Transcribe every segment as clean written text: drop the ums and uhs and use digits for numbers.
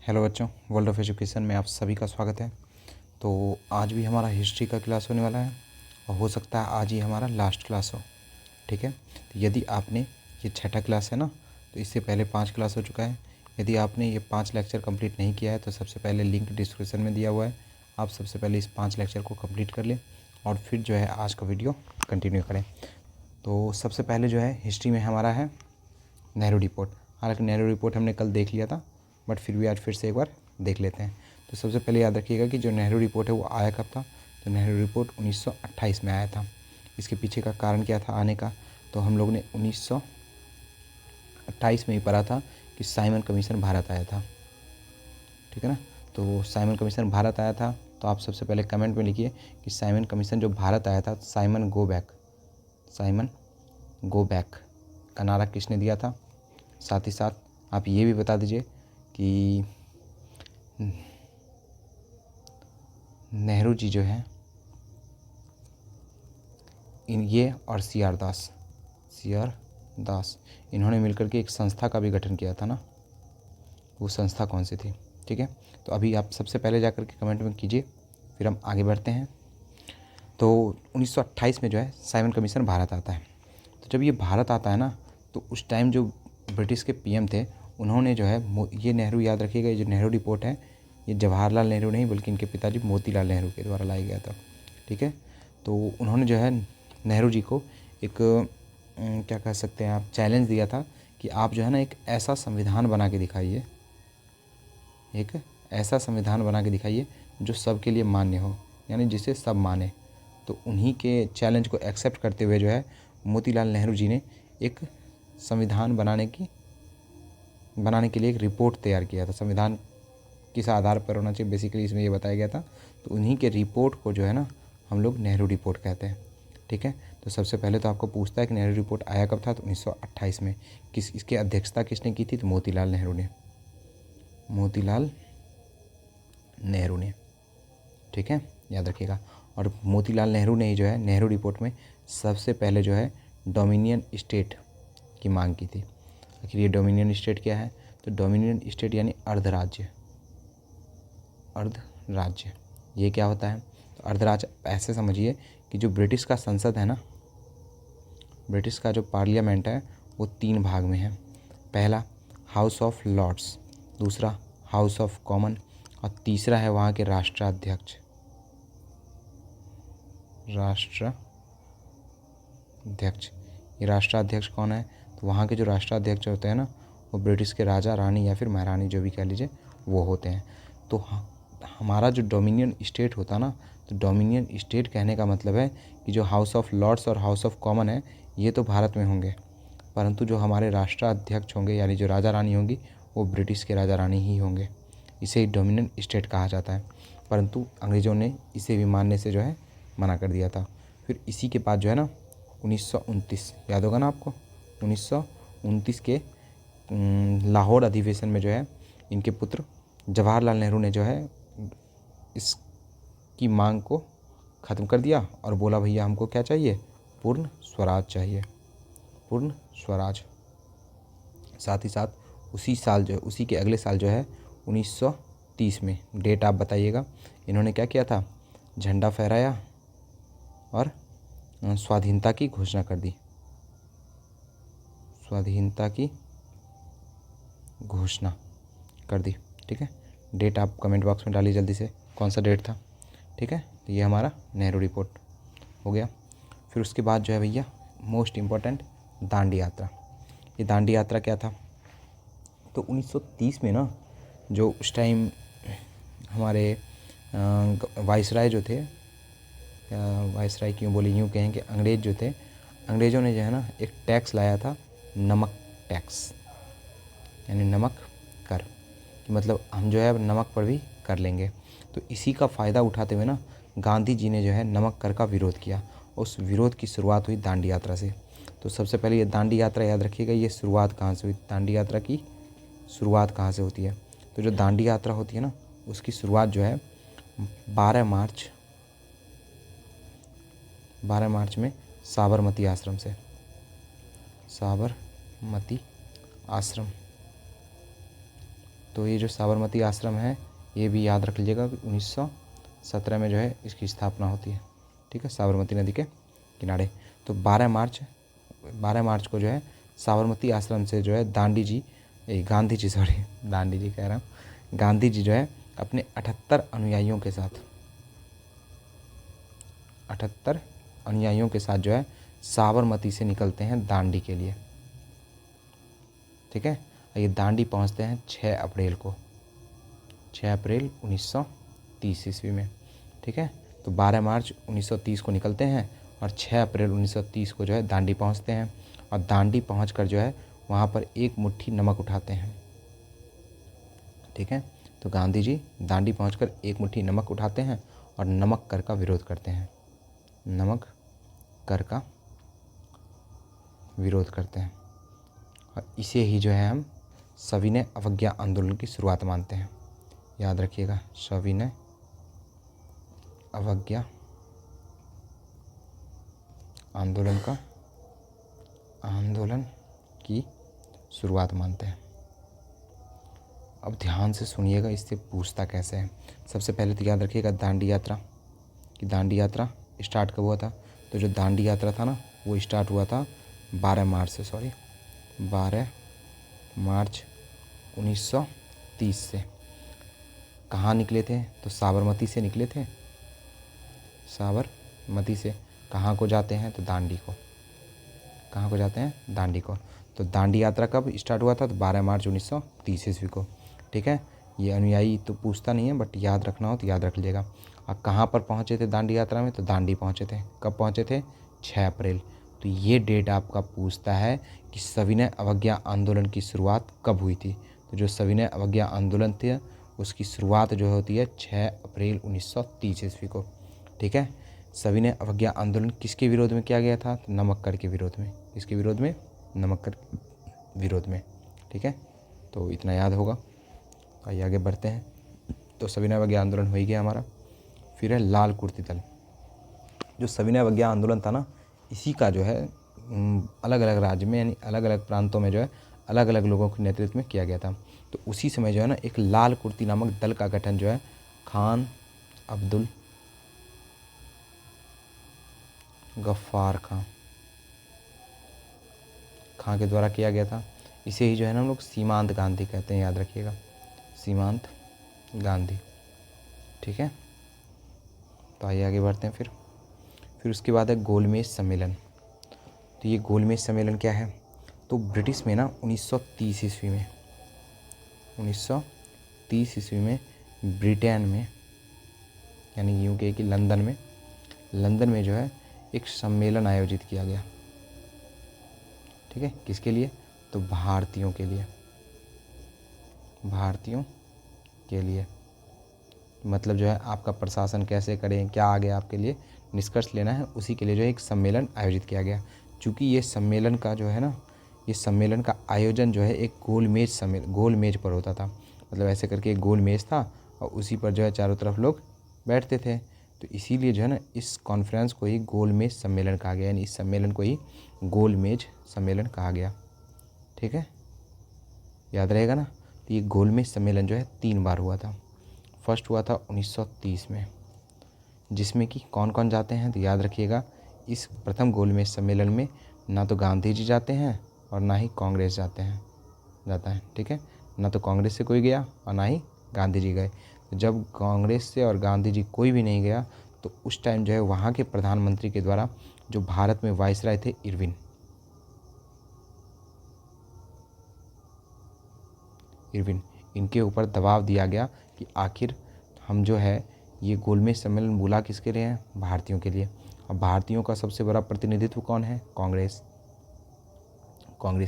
Hello बच्चों, world of education में आप सभी का स्वागत है। तो आज भी हमारा हिस्ट्री का क्लास होने वाला है और हो सकता है आज ही हमारा लास्ट क्लास हो। ठीक है, तो यदि आपने ये छठा क्लास है ना, तो इससे पहले 5 क्लास हो चुका है। यदि आपने ये 5 लेक्चर कंप्लीट नहीं किया है तो सबसे पहले लिंक डिस्क्रिप्शन में दिया हुआ है, आप सबसे पहले इस 5 लेक्चर को कंप्लीट कर लें और फिर जो है आज का वीडियो कंटिन्यू करें। तो सबसे पहले जो है हिस्ट्री में हमारा है नेहरू रिपोर्ट। हालांकि नेहरू रिपोर्ट हमने कल देख लिया था, बट फिर भी आज फिर से एक बार देख लेते हैं। तो सबसे पहले याद रखिएगा कि जो नेहरू रिपोर्ट है वो आया कब था। तो नेहरू रिपोर्ट 1928 में आया था। इसके पीछे का कारण क्या था आने का, तो हम लोग ने 1928 में ही पढ़ा था कि साइमन कमीशन भारत आया था। ठीक है ना, तो साइमन कमीशन भारत आया था। तो आप सबसे पहले कमेंट में लिखिए कि साइमन कमीशन जो भारत आया था, Simon go back, Simon go back का नारा किसने दिया था। साथ ही साथ आप ये भी बता दीजिए कि नेहरू जी जो हैं ये और सी आर दास इन्होंने मिलकर के एक संस्था का भी गठन किया था ना। वो संस्था कौन सी थी? ठीक है, तो अभी आप सबसे पहले जाकर के कमेंट में कीजिए, फिर हम आगे बढ़ते हैं। तो 1928 में जो है साइमन कमीशन भारत आता है। तो जब ये भारत आता है ना, तो उस टाइम जो ब्रिटिश के पीएम थे उन्होंने जो है ये नेहरू, याद रखिएगा, ये जो नेहरू रिपोर्ट है ये जवाहरलाल नेहरू नहीं बल्कि इनके पिताजी मोतीलाल नेहरू के द्वारा लाया गया था। ठीक है, तो उन्होंने जो है नेहरू जी को एक क्या कह सकते हैं आप, चैलेंज दिया था कि आप जो है ना एक ऐसा संविधान बना के दिखाइए, एक ऐसा संविधान बना के दिखाइए जो सबके लिए मान्य हो, यानी जिसे सब माने। तो उन्हीं के चैलेंज को एक्सेप्ट करते हुए जो है मोतीलाल नेहरू जी ने एक संविधान बनाने के लिए एक रिपोर्ट तैयार किया था। संविधान किस आधार पर होना चाहिए बेसिकली इसमें ये बताया गया था। तो उन्हीं के रिपोर्ट को जो है ना हम लोग नेहरू रिपोर्ट कहते हैं। ठीक है, तो सबसे पहले तो आपको पूछता है कि नेहरू रिपोर्ट आया कब था, तो 1928 में। इसकी अध्यक्षता किसने की थी, तो मोतीलाल नेहरू ने। ठीक है, याद रखिएगा। और मोतीलाल नेहरू ने ही जो है नेहरू रिपोर्ट में सबसे पहले जो है डोमिनियन स्टेट की मांग की थी। आखिर ये डोमिनियन स्टेट क्या है, तो डोमिनियन स्टेट यानी अर्धराज्य। ये क्या होता है, तो अर्धराज्य ऐसे समझिए कि जो ब्रिटिश का संसद है ना, ब्रिटिश का जो पार्लियामेंट है वो 3 भाग में है। पहला हाउस ऑफ लॉर्ड्स, दूसरा हाउस ऑफ कॉमन और तीसरा है वहाँ के राष्ट्राध्यक्ष। ये राष्ट्राध्यक्ष कौन है, तो वहाँ के जो राष्ट्राध्यक्ष होते हैं ना वो ब्रिटिश के राजा, रानी या फिर महारानी जो भी कह लीजिए वो होते हैं। तो हमारा जो डोमिनियन स्टेट होता ना, तो डोमिनियन स्टेट कहने का मतलब है कि जो हाउस ऑफ लॉर्ड्स और हाउस ऑफ कॉमन है ये तो भारत में होंगे, परंतु जो हमारे राष्ट्राध्यक्ष होंगे यानी जो राजा रानी होंगी वो ब्रिटिश के राजा रानी ही होंगे। इसे डोमिनियन स्टेट कहा जाता है, परंतु अंग्रेज़ों ने इसे भी मानने से जो है मना कर दिया था। फिर इसी के बाद जो है ना 1929, याद होगा ना आपको, 1929 के लाहौर अधिवेशन में जो है इनके पुत्र जवाहरलाल नेहरू ने जो है इसकी मांग को ख़त्म कर दिया और बोला भैया हमको क्या चाहिए, पूर्ण स्वराज चाहिए, पूर्ण स्वराज। साथ ही साथ उसी के अगले साल जो है 1930 में, डेट आप बताइएगा, इन्होंने क्या किया था, झंडा फहराया और स्वाधीनता की घोषणा कर दी। ठीक है, डेट आप कमेंट बॉक्स में डालिए जल्दी से, कौन सा डेट था। ठीक है, तो ये हमारा नेहरू रिपोर्ट हो गया। फिर उसके बाद जो है भैया मोस्ट इम्पॉर्टेंट दांडी यात्रा। ये दांडी यात्रा क्या था, तो 1930 में ना जो उस टाइम हमारे वाइसराय जो थे, वाइसराय क्यों बोले, यूँ कहें कि अंग्रेज़ जो थे, अंग्रेज़ों ने जो है ना एक टैक्स लाया था, नमक टैक्स, यानी नमक कर, कि मतलब हम जो है अब नमक पर भी कर लेंगे। तो इसी का फ़ायदा उठाते हुए ना गांधी जी ने जो है नमक कर का विरोध किया। उस विरोध की शुरुआत हुई दांडी यात्रा से। तो सबसे पहले ये दांडी यात्रा याद रखिएगा, ये शुरुआत कहाँ से हुई, दांडी यात्रा की शुरुआत कहाँ से होती है। तो जो दांडी यात्रा होती है ना उसकी शुरुआत जो है 12 मार्च में साबरमती आश्रम से, साबरमती आश्रम तो ये जो साबरमती आश्रम है ये भी याद रख लीजिएगा कि 1917 में जो है इसकी स्थापना होती है, ठीक है, साबरमती नदी के किनारे। तो 12 मार्च को जो है साबरमती आश्रम से जो है गांधी जी कह रहा हूँ, गांधी जी जो है अपने 78 अनुयायियों के साथ जो है साबरमती से निकलते हैं दांडी के लिए, ठीक है। ये दांडी पहुंचते हैं 6 अप्रैल 1930 ईस्वी में, ठीक है। तो 12 मार्च 1930 को निकलते हैं और 6 अप्रैल 1930 को जो है दांडी पहुंचते हैं, और दांडी पहुंचकर जो है वहाँ पर एक मुट्ठी नमक उठाते हैं, ठीक है। तो गांधी जी दांडी पहुंचकर एक मुट्ठी नमक उठाते हैं और नमक कर का विरोध करते हैं, और इसे ही जो है हम सविनय अवज्ञा आंदोलन की शुरुआत मानते हैं। याद रखिएगा, सविनय अवज्ञा आंदोलन की शुरुआत मानते हैं। अब ध्यान से सुनिएगा, इससे पूछता कैसे है। सबसे पहले तो याद रखिएगा दांडी यात्रा स्टार्ट कब हुआ था। तो जो दांडी यात्रा था ना वो स्टार्ट हुआ था 12 मार्च 1930 से। कहाँ निकले थे? तो साबरमती से निकले थे। साबरमती से कहाँ को जाते हैं? तो दांडी को। कहाँ को जाते हैं? दांडी को। तो दांडी यात्रा कब स्टार्ट हुआ था? तो 12 मार्च 1930 ईस्वी को, ठीक है। ये अनुयायी तो पूछता नहीं है, बट याद रखना हो तो याद रख लीजिएगा। अब कहाँ पर पहुँचे थे दांडी यात्रा में? तो दांडी पहुँचे थे। कब पहुँचे थे? 6 अप्रैल। तो ये डेट आपका पूछता है कि सविनय अवज्ञा आंदोलन की शुरुआत कब हुई थी। तो जो सविनय अवज्ञा आंदोलन थे उसकी शुरुआत जो होती है 6 अप्रैल 1930 ईस्वी को, ठीक है। सविनय अवज्ञा आंदोलन किसके विरोध में किया गया था? तो नमक कर के विरोध में। किसके विरोध में? नमक कर विरोध में, ठीक है। तो इतना याद होगा। आइए आगे बढ़ते हैं। तो सविनय अवज्ञा आंदोलन हो ही गया हमारा। फिर है लाल कुर्ती दल। जो सविनय अवज्ञा आंदोलन था ना, इसी का जो है अलग अलग राज्य में यानी अलग अलग प्रांतों में जो है अलग अलग लोगों के नेतृत्व में किया गया था। तो उसी समय जो है ना एक लाल कुर्ती नामक दल का गठन जो है खान अब्दुल गफ्फार खां के द्वारा किया गया था। इसे ही जो है ना हम लोग सीमांत गांधी कहते हैं, याद रखिएगा, सीमांत गांधी, ठीक है। तो आइए आगे बढ़ते हैं। फिर उसके बाद है गोलमेज सम्मेलन। तो ये गोलमेज सम्मेलन क्या है? तो ब्रिटिश में ना 1930 ईस्वी में ब्रिटेन में यानी यूके की लंदन में जो है एक सम्मेलन आयोजित किया गया, ठीक है। किसके लिए? तो भारतीयों के लिए। मतलब जो है आपका प्रशासन कैसे करें, क्या आगे आपके लिए निष्कर्ष लेना है, उसी के लिए जो है एक सम्मेलन आयोजित किया गया। चूँकि ये सम्मेलन का जो है ना, ये सम्मेलन का आयोजन जो है एक गोल मेज पर होता था। मतलब ऐसे करके एक गोल मेज था और उसी पर जो है चारों तरफ लोग बैठते थे। तो इसीलिए जो है ना इस कॉन्फ्रेंस को ही गोल मेज सम्मेलन कहा गया, यानी इस सम्मेलन को ही गोल मेज सम्मेलन कहा गया, ठीक है। याद रहेगा ना। तो ये गोल मेज सम्मेलन जो है 3 बार हुआ था। फर्स्ट हुआ था 1930 में, जिसमें कि कौन कौन जाते हैं? तो याद रखिएगा, इस प्रथम गोलमेज सम्मेलन में ना तो गांधी जी जाते हैं और ना ही कांग्रेस जाता है, ठीक है। ना तो कांग्रेस से कोई गया और ना ही गांधी जी गए। तो जब कांग्रेस से और गांधी जी कोई भी नहीं गया तो उस टाइम जो है वहाँ के प्रधानमंत्री के द्वारा जो भारत में वायसराय थे इरविन, इनके ऊपर दबाव दिया गया कि आखिर हम जो है ये गोलमेज सम्मेलन बुला किसके लिए हैं? भारतीयों के लिए। और भारतीयों का सबसे बड़ा प्रतिनिधित्व कौन है? कांग्रेस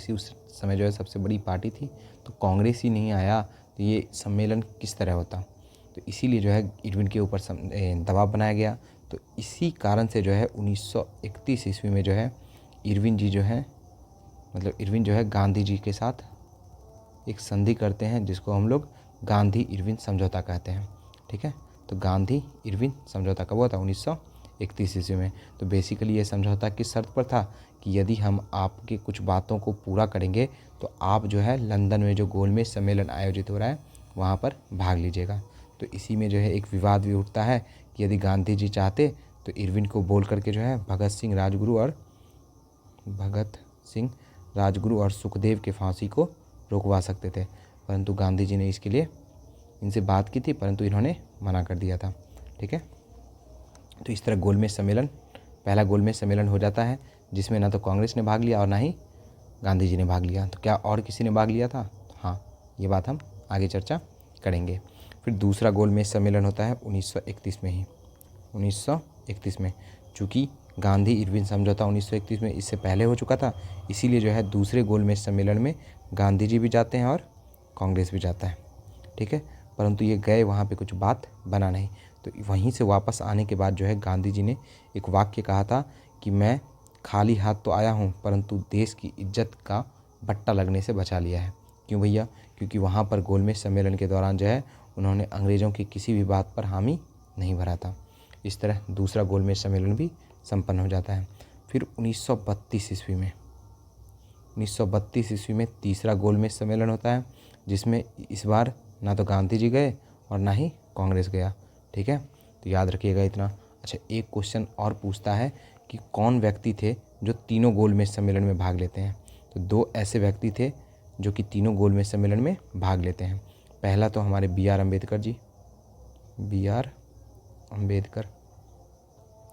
ही उस समय जो है सबसे बड़ी पार्टी थी। तो कांग्रेस ही नहीं आया तो ये सम्मेलन किस तरह होता? तो इसीलिए जो है इरविन के ऊपर दबाव बनाया गया। तो इसी कारण से जो है 1931 ईस्वी में जो है इरविन जो है गांधी जी के साथ एक संधि करते हैं, जिसको हम लोग गांधी इरविन समझौता कहते हैं, ठीक है। तो गांधी इरविन समझौता कब हुआ था? 1931 ईस्वी में। तो बेसिकली ये समझौता किस शर्त पर था कि यदि हम आपकी कुछ बातों को पूरा करेंगे तो आप जो है लंदन में जो गोलमेज सम्मेलन आयोजित हो रहा है वहाँ पर भाग लीजिएगा। तो इसी में जो है एक विवाद भी उठता है कि यदि गांधी जी चाहते तो इरविन को बोल करके जो है भगत सिंह राजगुरु और सुखदेव के फांसी को रोकवा सकते थे, परंतु गांधी जी ने इसके लिए इनसे बात की थी, परंतु इन्होंने मना कर दिया था। ठीक है, तो इस तरह गोलमेज सम्मेलन, पहला गोलमेज सम्मेलन हो जाता है, जिसमें ना तो कांग्रेस ने भाग लिया और ना ही गांधी जी ने भाग लिया। तो क्या और किसी ने भाग लिया था? हाँ, ये बात हम आगे चर्चा करेंगे। फिर दूसरा गोलमेज सम्मेलन होता है 1931 में ही, 1931 में। चूँकि गांधी इरविन समझौता 1931 में इससे पहले हो चुका था, इसीलिए जो है दूसरे गोलमेज सम्मेलन में गांधी जी भी जाते हैं और कांग्रेस भी जाता है। ठीक है, परंतु ये गए, वहाँ पे कुछ बात बना नहीं। तो वहीं से वापस आने के बाद जो है गांधी जी ने एक वाक्य कहा था कि मैं खाली हाथ तो आया हूँ, परंतु देश की इज्जत का बट्टा लगने से बचा लिया है। क्यों भैया? क्योंकि वहाँ पर गोलमेज सम्मेलन के दौरान जो है उन्होंने अंग्रेज़ों की किसी भी बात पर हामी नहीं भरा था। इस तरह दूसरा गोलमेज सम्मेलन भी संपन्न हो जाता है। फिर 1932 ईस्वी में तीसरा गोलमेज सम्मेलन होता है, जिसमें इस बार ना तो गांधी जी गए और ना ही कांग्रेस गया। ठीक है, तो याद रखिएगा इतना। अच्छा, एक क्वेश्चन और पूछता है कि कौन व्यक्ति थे जो तीनों गोलमेज सम्मेलन में भाग लेते हैं? तो दो ऐसे व्यक्ति थे जो कि तीनों गोलमेज सम्मेलन में भाग लेते हैं। पहला तो हमारे बी.आर. अम्बेडकर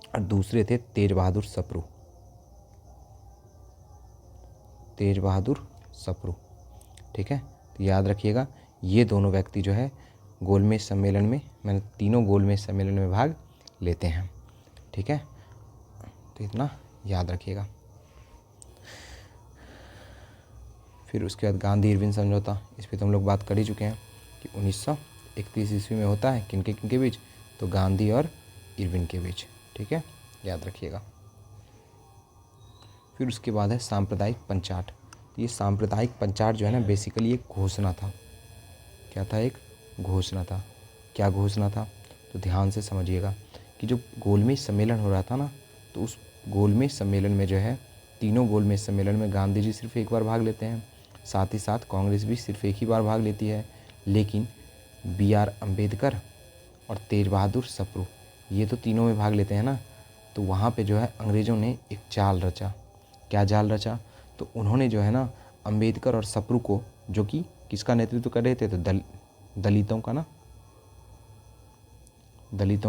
और दूसरे थे तेज बहादुर सप्रू। ठीक है, तो याद रखिएगा ये दोनों व्यक्ति जो है गोलमेज सम्मेलन में, मैंने तीनों गोलमेज सम्मेलन में भाग लेते हैं। ठीक है, तो इतना याद रखिएगा। फिर उसके बाद गांधी इरविन समझौता, इस पर तो हम लोग बात कर ही चुके हैं कि 1931 ईस्वी में होता है। किनके बीच? तो गांधी और इरविन के बीच। ठीक है, याद रखिएगा। फिर उसके बाद है सांप्रदायिक पंचाट। तो ये सांप्रदायिक पंचाट जो है ना, बेसिकली एक घोषणा था। क्या था? एक घोषणा था। क्या घोषणा था? तो ध्यान से समझिएगा कि जो गोलमेज सम्मेलन हो रहा था ना, तो उस गोलमेज सम्मेलन में जो है तीनों गोलमेज सम्मेलन में गांधी जी सिर्फ एक बार भाग लेते हैं, साथ ही साथ कांग्रेस भी सिर्फ एक ही बार भाग लेती है। लेकिन बी.आर. अम्बेडकर और तेज बहादुर सप्रू ये तो तीनों में भाग लेते हैं ना। तो वहाँ पे जो है अंग्रेज़ों ने एक जाल रचा। क्या जाल रचा? तो उन्होंने जो है ना अम्बेडकर और सप्रू को, जो कि किसका नेतृत्व कर रहे थे? तो दलितों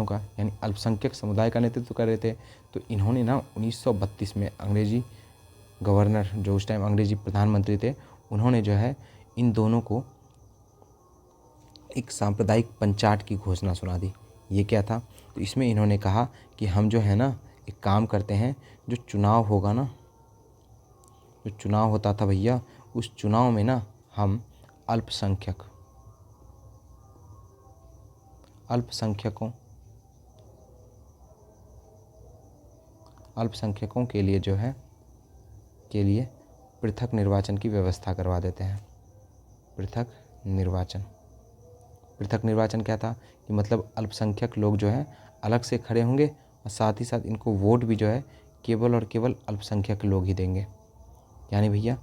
का यानी अल्पसंख्यक समुदाय का नेतृत्व कर रहे थे। तो इन्होंने ना 1932 में अंग्रेजी गवर्नर, जो उस टाइम अंग्रेजी प्रधानमंत्री थे, उन्होंने जो है इन दोनों को एक सांप्रदायिक पंचाट की घोषणा सुना दी। ये क्या था? तो इसमें इन्होंने कहा कि हम जो है ना एक काम करते हैं, जो चुनाव होगा ना, जो चुनाव होता था भैया, उस चुनाव में ना हम अल्पसंख्यकों के लिए जो है पृथक निर्वाचन की व्यवस्था करवा देते हैं। पृथक निर्वाचन क्या था? कि मतलब अल्पसंख्यक लोग जो है अलग से खड़े होंगे और साथ ही साथ इनको वोट भी जो है केवल और केवल अल्पसंख्यक लोग ही देंगे। यानी भैया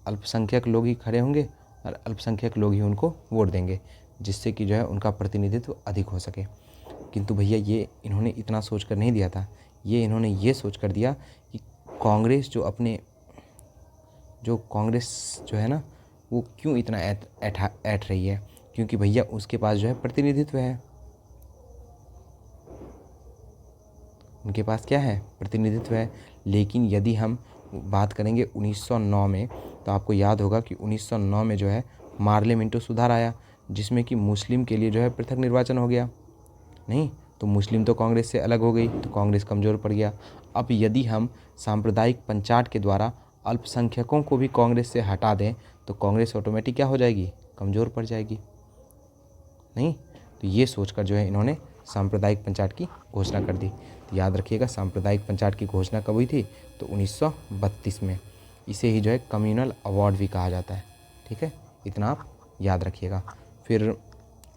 अल्पसंख्यक लोग ही खड़े होंगे और अल्पसंख्यक लोग ही उनको वोट देंगे, जिससे कि जो है उनका प्रतिनिधित्व अधिक हो सके। किंतु भैया ये इन्होंने इतना सोच कर नहीं दिया था। इन्होंने ये सोच कर दिया कि कांग्रेस जो है ना, वो क्यों इतना ऐठ रही है? क्योंकि भैया उसके पास जो है प्रतिनिधित्व है। उनके पास क्या है? प्रतिनिधित्व है। लेकिन यदि हम बात करेंगे 1909 में, तो आपको याद होगा कि 1909 में जो है मार्ले मिंटो सुधार आया, जिसमें कि मुस्लिम के लिए जो है पृथक निर्वाचन हो गया। नहीं तो मुस्लिम तो कांग्रेस से अलग हो गई, तो कांग्रेस कमज़ोर पड़ गया। अब यदि हम सांप्रदायिक पंचाट के द्वारा अल्पसंख्यकों को भी कांग्रेस से हटा दें, तो कांग्रेस ऑटोमेटिक क्या हो जाएगी? कमज़ोर पड़ जाएगी। नहीं तो ये सोचकर जो है इन्होंने सांप्रदायिक पंचाट की घोषणा कर दी। तो याद रखिएगा सांप्रदायिक पंचाट की घोषणा कब हुई थी? तो 1932 में। इसे ही जो है कम्युनल अवार्ड भी कहा जाता है। ठीक है, इतना आप याद रखिएगा। फिर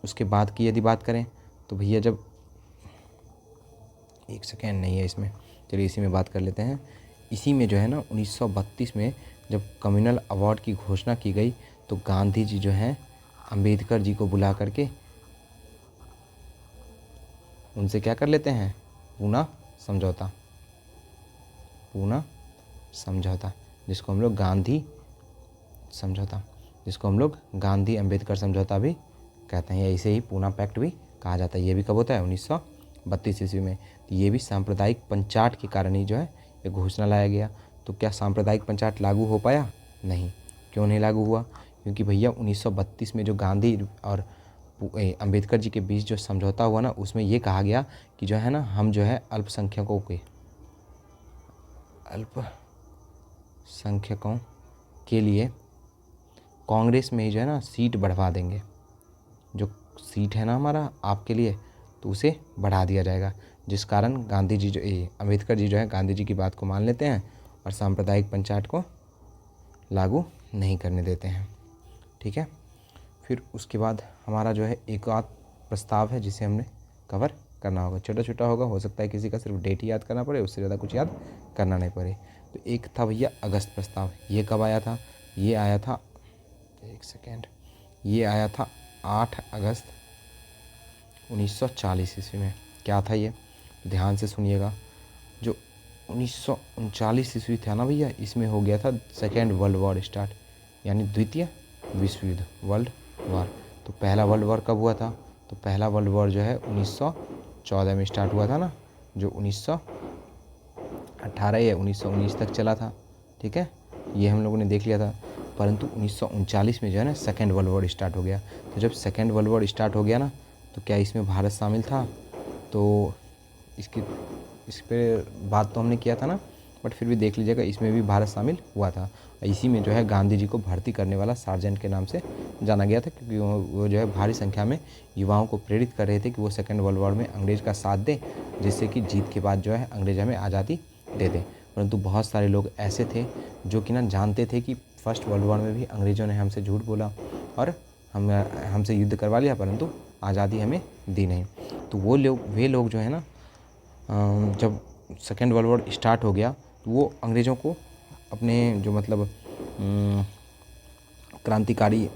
उसके बाद की यदि बात करें तो भैया जब एक सेकेंड नहीं है इसमें, चलिए इसी में बात कर लेते हैं। इसी में जो है ना 1932 में जब कम्युनल अवार्ड की घोषणा की गई, तो गांधी जी जो हैं अंबेडकर जी को बुला करके उनसे क्या कर लेते हैं, पूना समझौता, जिसको हम लोग गांधी समझौता, जिसको हम लोग गांधी अंबेडकर समझौता भी कहते हैं, या इसे ही पूना पैक्ट भी कहा जाता है। ये भी कब होता है, 1932 ईस्वी में। तो ये भी सांप्रदायिक पंचाट के कारण ही जो है ये घोषणा लाया गया। तो क्या सांप्रदायिक पंचाट लागू हो पाया? नहीं। क्यों नहीं लागू हुआ? क्योंकि भैया 1932 में जो गांधी और अंबेडकर जी के बीच जो समझौता हुआ ना, उसमें ये कहा गया कि जो है ना, हम जो है अल्पसंख्यकों के लिए कांग्रेस में ही जो है ना सीट बढ़वा देंगे। जो सीट है ना हमारा आपके लिए, तो उसे बढ़ा दिया जाएगा। जिस कारण गांधी जी अंबेडकर जी जो है गांधी जी की बात को मान लेते हैं और सांप्रदायिक पंचायत को लागू नहीं करने देते हैं। ठीक है। फिर उसके बाद हमारा जो है एक आध प्रस्ताव है जिसे हमने कवर करना होगा। छोटा छोटा होगा, हो सकता है किसी का सिर्फ डेट ही याद करना पड़े, उससे ज़्यादा कुछ याद करना नहीं पड़े। तो एक था भैया अगस्त प्रस्ताव। ये कब आया था? ये आया था, एक सेकेंड, ये आया था 8 अगस्त 1940 ईस्वी में। क्या था ये? ध्यान से सुनिएगा। जो 1939 ईस्वी था ना भैया, इसमें हो गया था सेकेंड वर्ल्ड वॉर स्टार्ट, यानी द्वितीय विश्व युद्ध, वर्ल्ड वॉर। तो पहला वर्ल्ड वॉर कब हुआ था? तो पहला वर्ल्ड वॉर जो है 1914 में स्टार्ट हुआ था ना, जो 1918 या 1919 तक चला था। ठीक है, ये हम लोगों ने देख लिया था। परंतु 1939 में जो है ना सेकेंड वर्ल्ड वॉर स्टार्ट हो गया। तो जब सेकेंड वर्ल्ड वॉर स्टार्ट हो गया ना, तो क्या इसमें भारत शामिल था? तो इस पे बात तो हमने किया था ना, बट फिर भी देख लीजिएगा, इसमें भी भारत शामिल हुआ था। इसी में जो है गांधी जी को भर्ती करने वाला सार्जेंट के नाम से जाना गया था, क्योंकि वो जो है भारी संख्या में युवाओं को प्रेरित कर रहे थे कि वो सेकेंड वर्ल्ड वॉर में अंग्रेज़ का साथ दें, जिससे कि जीत के बाद जो है अंग्रेज हमें आज़ादी दे दें। परंतु बहुत सारे लोग ऐसे थे जो कि ना जानते थे कि फर्स्ट वर्ल्ड वॉर में भी अंग्रेज़ों ने हमसे झूठ बोला और हमसे युद्ध करवा लिया, परंतु आज़ादी हमें दी नहीं। तो वे लोग जो है ना, जब सेकेंड वर्ल्ड वॉर स्टार्ट हो गया तो वो अंग्रेज़ों को अपने जो मतलब क्रांतिकारी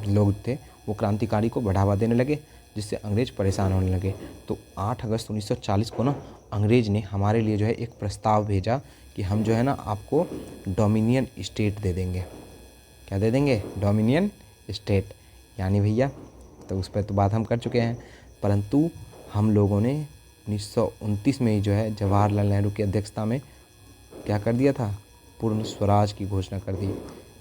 लोग थे, वो क्रांतिकारी को बढ़ावा देने लगे, जिससे अंग्रेज़ परेशान होने लगे। तो 8 अगस्त 1940 को ना अंग्रेज़ ने हमारे लिए जो है एक प्रस्ताव भेजा कि हम जो है ना आपको डोमिनियन स्टेट दे देंगे। क्या दे देंगे? Dominion state. यानी भैया, तो उस पर तो बात हम कर चुके हैं, परंतु हम लोगों ने 1929 में ही जो है जवाहरलाल नेहरू की अध्यक्षता में क्या कर दिया था? पूर्ण स्वराज की घोषणा कर दी।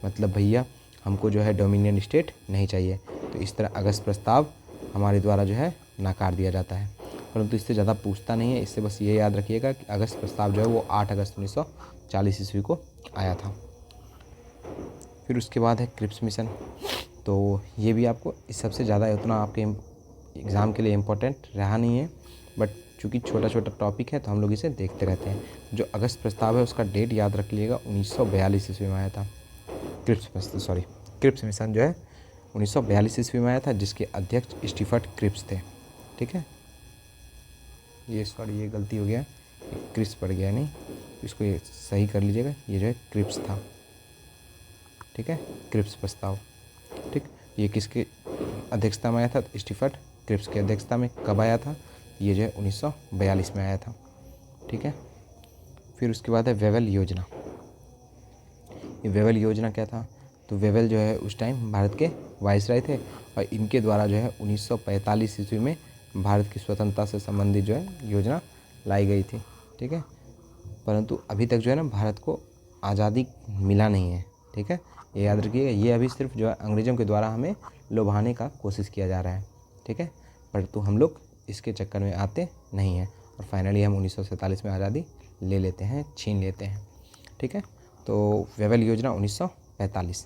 मतलब भैया हमको जो है डोमिनियन स्टेट नहीं चाहिए। तो इस तरह अगस्त प्रस्ताव हमारे द्वारा जो है नकार दिया जाता है, परंतु इससे ज़्यादा पूछता नहीं है। इससे बस ये याद रखिएगा कि अगस्त प्रस्ताव जो है वो 8 अगस्त 1940 ईस्वी को आया था। फिर उसके बाद है क्रिप्स मिशन। तो ये भी आपको इस सबसे ज़्यादा उतना आपके एग्ज़ाम के लिए इम्पोर्टेंट रहा नहीं है, बट चूँकि छोटा छोटा टॉपिक है तो हम लोग इसे देखते रहते हैं। जो अगस्त प्रस्ताव है उसका डेट याद रख लीजिएगा, 1942 ईस्वी में आया था। क्रिप्स मिशन जो है 1942 ईस्वी में आया था, जिसके अध्यक्ष स्टीफर्ड क्रिप्स थे। ठीक है, ये गलती हो गया, क्रिप्स पड़ गया, नहीं, इसको ये सही कर लीजिएगा, ये जो है क्रिप्स था। ठीक है, क्रिप्स प्रस्ताव। ठीक, ये किसके अध्यक्षता में आया था? स्टीफर्ड क्रिप्स की अध्यक्षता में। कब आया था? ये जो है 1942 में आया था। ठीक है, फिर उसके बाद है वेवेल योजना। ये वेवेल योजना क्या था? तो वेवेल जो है उस टाइम भारत के वाइसराय थे और इनके द्वारा जो है 1945 ईस्वी में भारत की स्वतंत्रता से संबंधित जो है योजना लाई गई थी। ठीक है, परंतु अभी तक जो है ना भारत को आज़ादी मिला नहीं है। ठीक है, ये याद रखिएगा, ये अभी सिर्फ जो है अंग्रेज़ों के द्वारा हमें लुभाने का कोशिश किया जा रहा है। ठीक है, परंतु हम लोग इसके चक्कर में आते नहीं हैं और फाइनली हम 1947 में आज़ादी ले लेते हैं, छीन लेते हैं। ठीक है, तो वेवेल योजना 1945।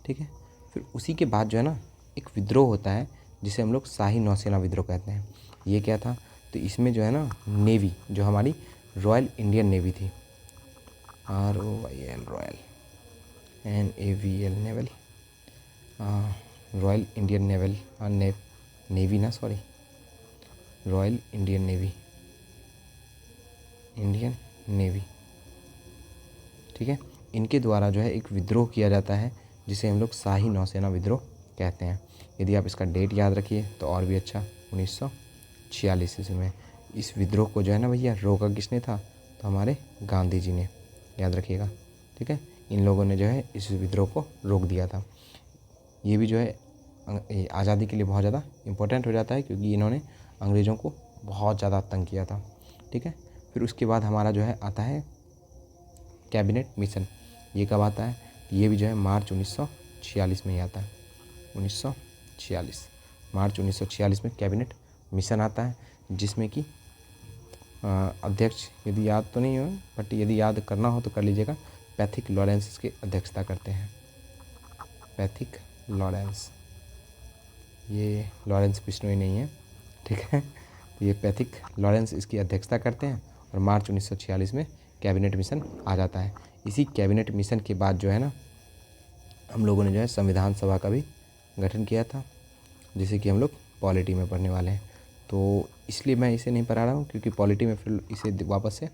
ठीक है, फिर उसी के बाद जो है ना एक विद्रोह होता है जिसे हम लोग शाही नौसेना विद्रोह कहते हैं। ये क्या था? तो इसमें जो है ना नेवी, जो हमारी रॉयल इंडियन नेवी थी, ROYL, royal, NAVL, naval, royal Indian naval, navy ना, sorry, royal Indian navy, Indian navy. ठीक है, इनके द्वारा जो है एक विद्रोह किया जाता है जिसे हम लोग शाही नौसेना विद्रोह कहते हैं। यदि आप इसका डेट याद रखिए तो और भी अच्छा, 1946 ईस्वी में। इस विद्रोह को जो है ना भैया रोका किसने था, तो हमारे गांधी जी ने, याद रखिएगा, ठीक है। इन लोगों ने जो है इस विद्रोह को रोक दिया था। ये भी जो है आज़ादी के लिए बहुत ज़्यादा इम्पोर्टेंट हो जाता है, क्योंकि इन्होंने अंग्रेज़ों को बहुत ज़्यादा तंग किया था, ठीक है। फिर उसके बाद हमारा जो है आता है कैबिनेट मिशन। ये कब आता है, ये भी जो है मार्च 1946 में ही आता है। 1946 मार्च 1946 में कैबिनेट मिशन आता है, जिसमें कि अध्यक्ष, यदि याद तो नहीं हो बट यदि याद करना हो तो कर लीजिएगा, पैथिक लॉरेंस इसकी अध्यक्षता करते हैं। पैथिक लॉरेंस, ये लॉरेंस बिश्नोई नहीं है, ठीक है। तो ये पैथिक लॉरेंस इसकी अध्यक्षता करते हैं और मार्च 1946 में कैबिनेट मिशन आ जाता है। इसी कैबिनेट मिशन के बाद जो है ना हम लोगों ने जो है संविधान सभा का भी गठन किया था, जिसे कि हम लोग पॉलिटी में पढ़ने वाले हैं। तो इसलिए मैं इसे नहीं पढ़ा रहा हूँ, क्योंकि पॉलिटी में फिर इसे वापस से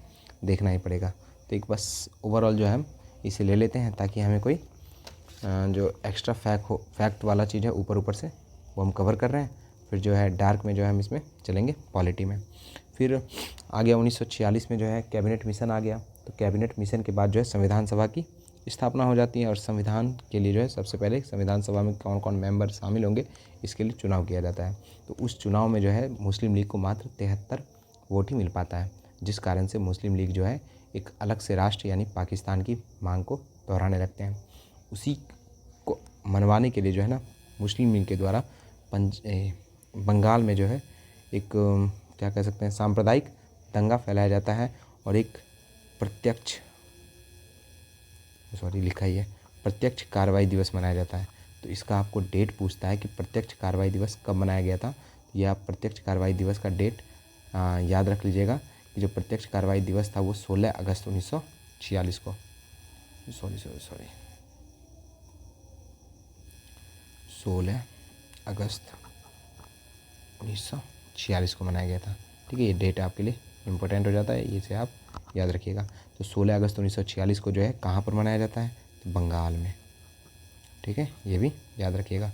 देखना ही पड़ेगा। तो एक बस ओवरऑल जो है हम इसे ले लेते हैं, ताकि हमें कोई जो एक्स्ट्रा फैक्ट वाला चीज़ है ऊपर ऊपर से वो हम कवर कर रहे हैं। फिर जो है डार्क में जो है हम इसमें चलेंगे पॉलिटी में। फिर आ गया 1946 में जो है कैबिनेट मिशन आ गया। तो कैबिनेट मिशन के बाद जो है संविधान सभा की स्थापना हो जाती है, और संविधान के लिए जो है सबसे पहले संविधान सभा में कौन कौन मेंबर शामिल होंगे इसके लिए चुनाव किया जाता है। तो उस चुनाव में जो है मुस्लिम लीग को मात्र 73 वोट ही मिल पाता है, जिस कारण से मुस्लिम लीग जो है एक अलग से राष्ट्र यानी पाकिस्तान की मांग को दोहराने लगते हैं। उसी को मनवाने के लिए जो है ना मुस्लिम लीग के द्वारा बंगाल में जो है एक क्या कह सकते हैं सांप्रदायिक दंगा फैलाया जाता है, और एक प्रत्यक्ष कार्रवाई दिवस मनाया जाता है। तो इसका आपको डेट पूछता है कि प्रत्यक्ष कार्रवाई दिवस कब मनाया गया था। ये आप प्रत्यक्ष कार्रवाई दिवस का डेट याद रख लीजिएगा कि जो प्रत्यक्ष कार्रवाई दिवस था वो 16 अगस्त 1946 को 16 अगस्त 1946 को मनाया गया था, ठीक है। ये डेट आपके लिए इम्पोर्टेंट हो जाता है, इसे आप याद रखिएगा। तो 16 अगस्त 1946 को जो है कहाँ पर मनाया जाता है, तो बंगाल में, ठीक है, ये भी याद रखिएगा।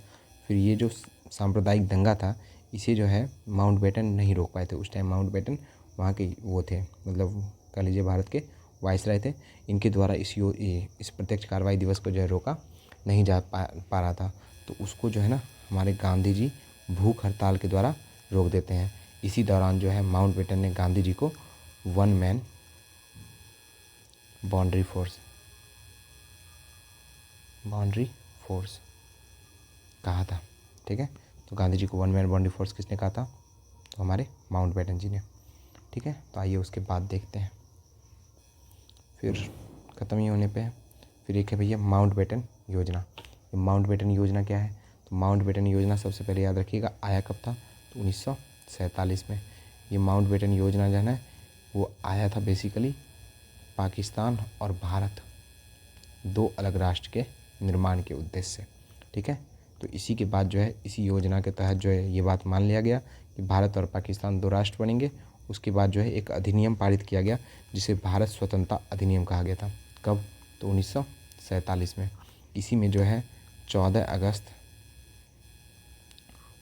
फिर ये जो सांप्रदायिक दंगा था, इसे जो है माउंटबेटन नहीं रोक पाए थे। उस टाइम माउंटबेटन वहाँ के वो थे, मतलब कह लीजिए भारत के वाइसराय थे। इनके द्वारा इस प्रत्यक्ष कार्रवाई दिवस को जो है रोका नहीं जा पा रहा था। तो उसको जो है ना हमारे गांधी जी भूख हड़ताल के द्वारा रोक देते हैं। इसी दौरान जो है माउंटबेटन ने गांधी जी को वन मैन बाउंड्री फोर्स कहा था, ठीक है। तो गांधी जी को वन मैन बाउंड्री फोर्स किसने कहा था, तो हमारे माउंटबेटन जी ने, ठीक है। तो आइए उसके बाद देखते हैं। फिर ख़त्म ही होने पे है। फिर एक है भैया माउंटबेटन योजना। ये माउंटबेटन योजना क्या है, तो माउंटबेटन योजना सबसे पहले याद रखिएगा आया कब था, तो 1947 में। ये माउंटबेटन योजना जो है ना वो आया था बेसिकली पाकिस्तान और भारत, दो अलग राष्ट्र के निर्माण के उद्देश्य से, ठीक है। तो इसी के बाद जो है इसी योजना के तहत जो है ये बात मान लिया गया कि भारत और पाकिस्तान दो राष्ट्र बनेंगे। उसके बाद जो है एक अधिनियम पारित किया गया, जिसे भारत स्वतंत्रता अधिनियम कहा गया था। कब, तो 1947 में। इसी में जो है 14 अगस्त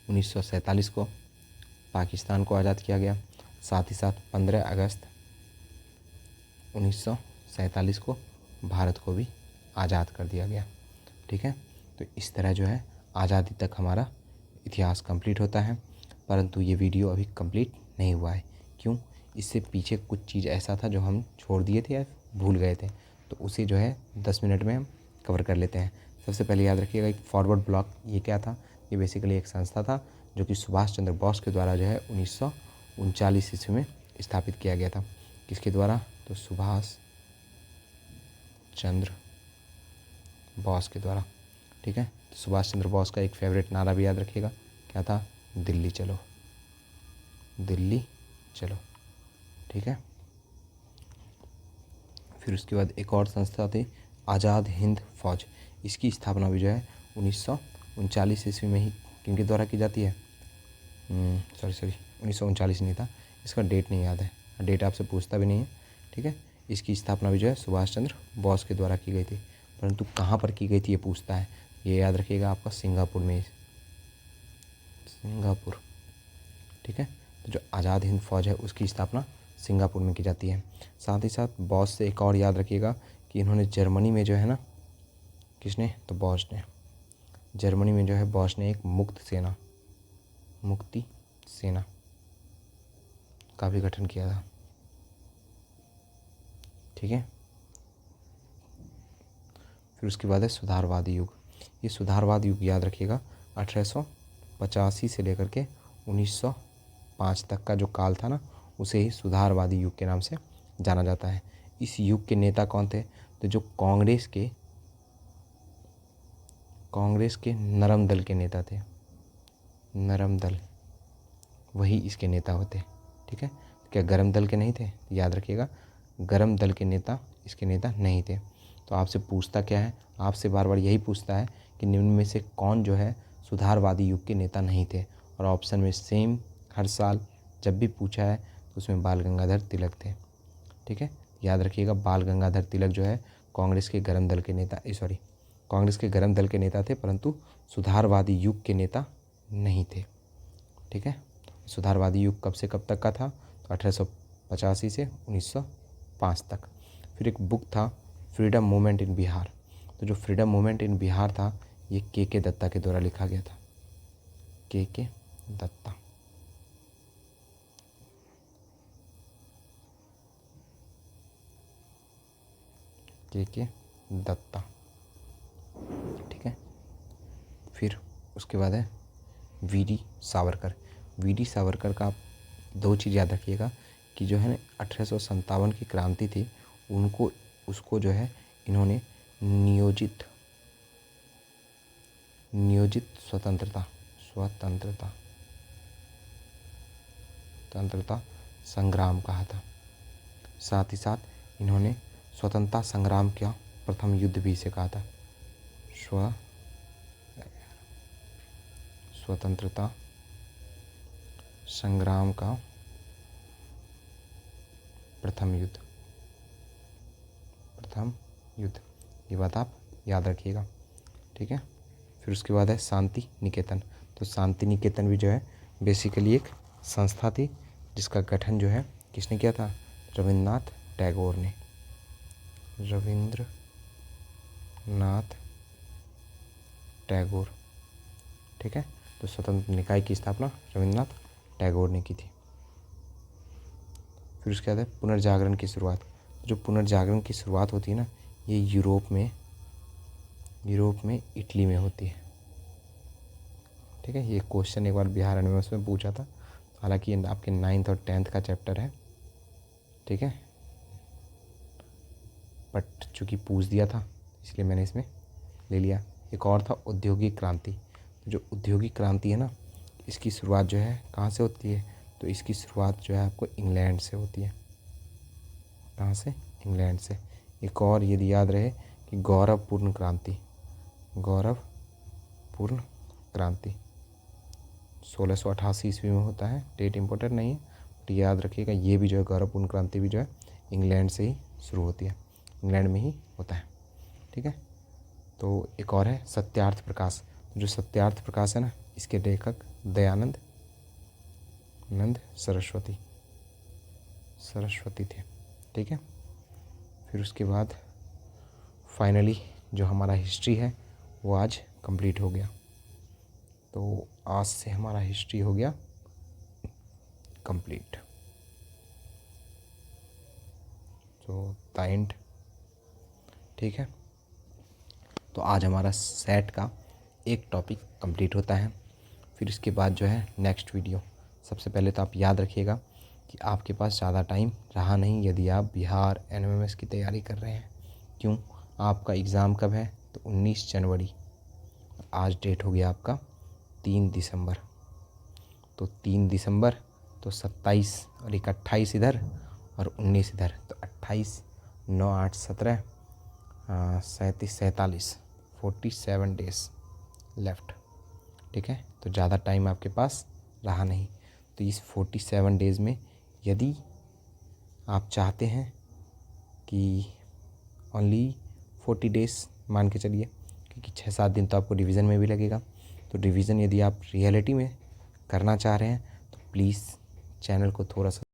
1947 को पाकिस्तान को आज़ाद किया गया। साथ ही साथ 15 अगस्त 1947 को भारत को भी आज़ाद कर दिया गया, ठीक है। तो इस तरह जो है आज़ादी तक हमारा इतिहास कंप्लीट होता है। परंतु ये वीडियो अभी कंप्लीट नहीं हुआ है। क्यों, इससे पीछे कुछ चीज़ ऐसा था जो हम छोड़ दिए थे या भूल गए थे, तो उसे जो है 10 मिनट में हम कवर कर लेते हैं। सबसे पहले याद रखिएगा एक फॉरवर्ड ब्लॉक ये क्या था, ये बेसिकली एक संस्था था जो कि सुभाष चंद्र बोस के द्वारा जो है 1939 ईस्वी में स्थापित किया गया था। किसके द्वारा, तो सुभाष चंद्र बोस के द्वारा, ठीक है। तो सुभाष चंद्र बोस का एक फेवरेट नारा भी याद रखिएगा, क्या था, दिल्ली चलो, दिल्ली चलो, ठीक है। फिर उसके बाद एक और संस्था थी आज़ाद हिंद फौज। इसकी स्थापना भी जो है 1939 ईस्वी में ही किनके द्वारा की जाती है, 1939 नहीं था, इसका डेट नहीं याद है, डेट आपसे पूछता भी नहीं है, ठीक है। इसकी स्थापना भी जो है सुभाष चंद्र बोस के द्वारा की गई थी। परंतु कहाँ पर की गई थी ये पूछता है, ये याद रखिएगा आपका सिंगापुर में सिंगापुर, ठीक है। तो जो आज़ाद हिंद फौज है उसकी स्थापना सिंगापुर में की जाती है। साथ ही साथ बॉस से एक और याद रखिएगा कि इन्होंने जर्मनी में जो है ना, किसने, तो बॉस ने, जर्मनी में जो है बॉस ने एक मुक्ति सेना का भी गठन किया था, ठीक है। फिर उसके बाद है सुधारवादी युग। ये सुधारवाद युग याद रखिएगा 1885 से लेकर के 1905 तक का जो काल था ना, उसे ही सुधारवादी युग के नाम से जाना जाता है। इस युग के नेता कौन थे, तो जो कांग्रेस के नरम दल के नेता थे, नरम दल, वही इसके नेता होते, ठीक है। क्या गरम दल के नहीं थे, याद रखिएगा गरम दल के नेता इसके नेता नहीं थे। तो आपसे पूछता क्या है, आपसे बार बार यही पूछता है कि निम्न में से कौन जो है सुधारवादी युग के नेता नहीं थे, और ऑप्शन में सेम हर साल जब भी पूछा है तो उसमें बाल गंगाधर तिलक थे, ठीक है। याद रखिएगा बाल गंगाधर तिलक जो है कांग्रेस के गरम दल के नेता, कांग्रेस के गरम दल के नेता थे, परंतु सुधारवादी युग के नेता नहीं थे, ठीक है। सुधारवादी युग कब से कब तक का था, तो 1885 से 1905 तक। फिर एक बुक था फ्रीडम मूवमेंट इन बिहार। तो जो फ्रीडम मूवमेंट इन बिहार था ये के दत्ता के द्वारा लिखा गया था, के दत्ता, के दत्ता, ठीक है। फिर उसके बाद है वीडी सावरकर का आप दो चीज़ याद रखिएगा कि जो है 1857 की क्रांति थी उसको जो है इन्होंने नियोजित स्वतंत्रता संग्राम कहा था। साथ ही साथ इन्होंने स्वतंत्रता संग्राम का प्रथम युद्ध भी इसे कहा था, स्वतंत्रता संग्राम का प्रथम युद्ध, ये बात आप याद रखिएगा, ठीक है। फिर उसके बाद है शांति निकेतन। तो शांति निकेतन भी जो है बेसिकली एक संस्था थी जिसका गठन जो है किसने किया था, रविन्द्रनाथ टैगोर ने, रविन्द्रनाथ टैगोर, ठीक है। तो स्वतंत्र निकाय की स्थापना रविन्द्रनाथ टैगोर ने की थी। फिर उसके बाद है पुनर्जागरण की शुरुआत। जो पुनर्जागरण की शुरुआत होती है ना, ये यूरोप में इटली में होती है, ठीक है। ये क्वेश्चन एक बार बिहार एनएमएमएस में पूछा था, हालांकि ये आपके 9th और 10th का चैप्टर है, ठीक है, बट चूँकि पूछ दिया था इसलिए मैंने इसमें ले लिया। एक और था औद्योगिक क्रांति। जो औद्योगिक क्रांति है ना, इसकी शुरुआत जो है कहाँ से होती है, तो इसकी शुरुआत जो है आपको इंग्लैंड से होती है। कहाँ से, इंग्लैंड से। एक और यदि याद रहे कि गौरवपूर्ण क्रांति 1688 ईस्वी में होता है, डेट इम्पोर्टेंट नहीं है बट याद रखिएगा ये भी जो है गौरवपूर्ण क्रांति भी जो है इंग्लैंड से ही शुरू होती है, इंग्लैंड में ही होता है, ठीक है। तो एक और है सत्यार्थ प्रकाश। जो सत्यार्थ प्रकाश है ना, इसके लेखक दयानंद सरस्वती थे, ठीक है। फिर उसके बाद फाइनली जो हमारा हिस्ट्री है वो आज कंप्लीट हो गया। तो आज से हमारा हिस्ट्री हो गया कंप्लीट। तो द एंड, ठीक है। तो आज हमारा सेट का एक टॉपिक कंप्लीट होता है। फिर इसके बाद जो है नेक्स्ट वीडियो, सबसे पहले तो आप याद रखिएगा कि आपके पास ज़्यादा टाइम रहा नहीं यदि आप बिहार एनएमएमएस की तैयारी कर रहे हैं। क्यों, आपका एग्ज़ाम कब है, तो 19 जनवरी। आज डेट हो गया आपका 3 दिसंबर। तो 3 दिसंबर तो 27 और 28 इधर और 19 इधर, तो 28, 9, 8, 17, 37, 47, 47 डेज लेफ़्ट, ठीक है। तो ज़्यादा टाइम आपके पास रहा नहीं। तो इस 47 डेज़ में यदि आप चाहते हैं कि ओनली 40 डेज़ मान के चलिए, क्योंकि 6-7 दिन तो आपको रिवीजन में भी लगेगा। तो रिवीजन यदि आप रियलिटी में करना चाह रहे हैं तो प्लीज़ चैनल को थोड़ा सा